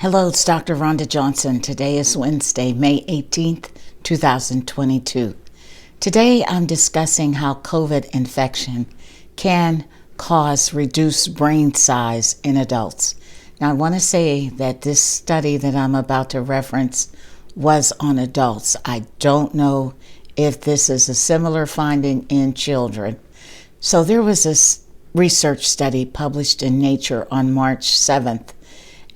Hello, it's Dr. Rhonda Johnson. Today is Wednesday, May 18th, 2022. Today I'm discussing how COVID infection can cause reduced brain size in adults. Now I want to say that this study that I'm about to reference was on adults. I don't know if this is a similar finding in children. So there was this research study published in Nature on March 7th.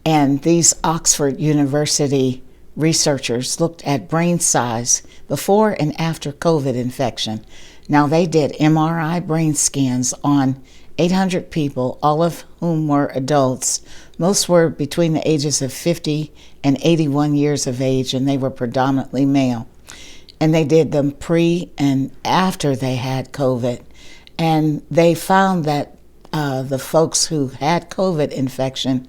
And these Oxford University researchers looked at brain size before and after COVID infection. Now, they did MRI brain scans on 800 people, all of whom were adults. Most were between the ages of 50 and 81 years of age, and they were predominantly male. And they did them pre and after they had COVID. And they found that the folks who had COVID infection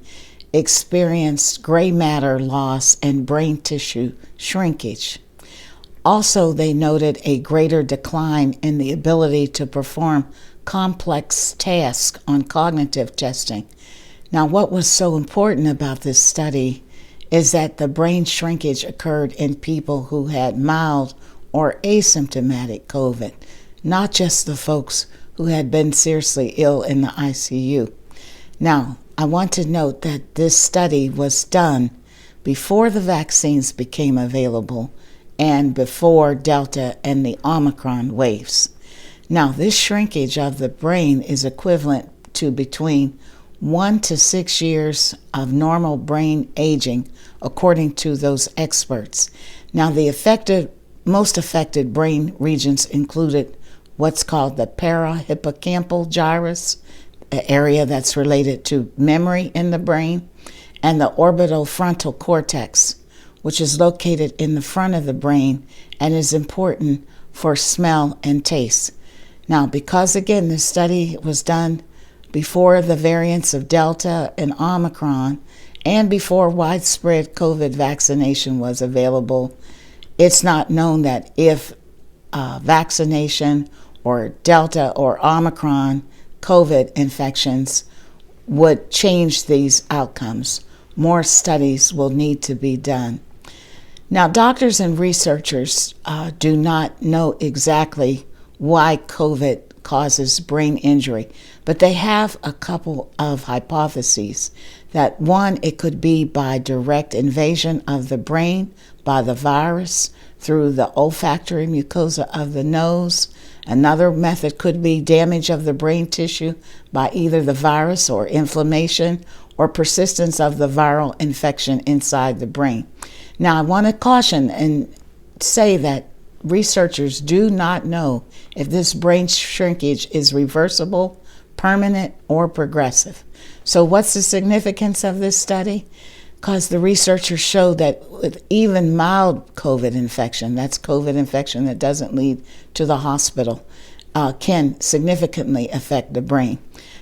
experienced gray matter loss and brain tissue shrinkage. Also, they noted a greater decline in the ability to perform complex tasks on cognitive testing. Now, what was so important about this study is that the brain shrinkage occurred in people who had mild or asymptomatic COVID, not just the folks who had been seriously ill in the ICU. Now, I want to note that this study was done before the vaccines became available and before Delta and the Omicron waves. Now, this shrinkage of the brain is equivalent to between 1 to 6 years of normal brain aging, according to those experts. Now, the most affected brain regions included what's called the parahippocampal gyrus, the area that's related to memory in the brain, and the orbital frontal cortex, which is located in the front of the brain and is important for smell and taste. Now, because again, this study was done before the variants of Delta and Omicron and before widespread COVID vaccination was available, it's not known that if vaccination or Delta or Omicron COVID infections would change these outcomes. More studies will need to be done. Now, doctors and researchers do not know exactly why COVID causes brain injury, but they have a couple of hypotheses. That one, it could be by direct invasion of the brain by the virus through the olfactory mucosa of the nose. Another method could be damage of the brain tissue by either the virus or inflammation or persistence of the viral infection inside the brain. Now, I want to caution and say that researchers do not know if this brain shrinkage is reversible, permanent, or progressive. So what's the significance of this study? Because the researchers showed that with even mild COVID infection, that's COVID infection that doesn't lead to the hospital, can significantly affect the brain.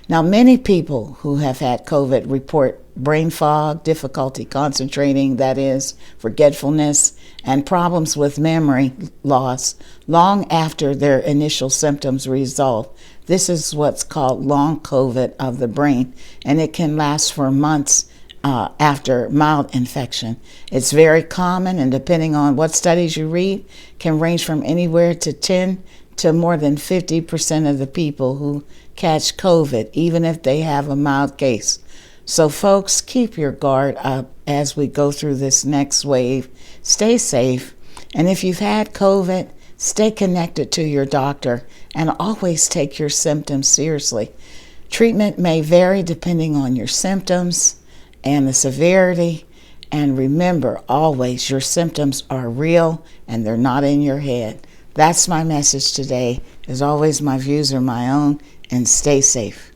Now, many people who have had COVID report brain fog, difficulty concentrating, that is, forgetfulness, and problems with memory loss long after their initial symptoms resolve. This is what's called long COVID of the brain, and it can last for months after mild infection. It's very common, and depending on what studies you read, can range from anywhere to 10 to more than 50% of the people who catch COVID, even if they have a mild case. So folks, keep your guard up as we go through this next wave. Stay safe, and if you've had COVID, stay connected to your doctor and always take your symptoms seriously. Treatment may vary depending on your symptoms and the severity. And remember, always, your symptoms are real and they're not in your head. That's my message today. As always, my views are my own, and stay safe.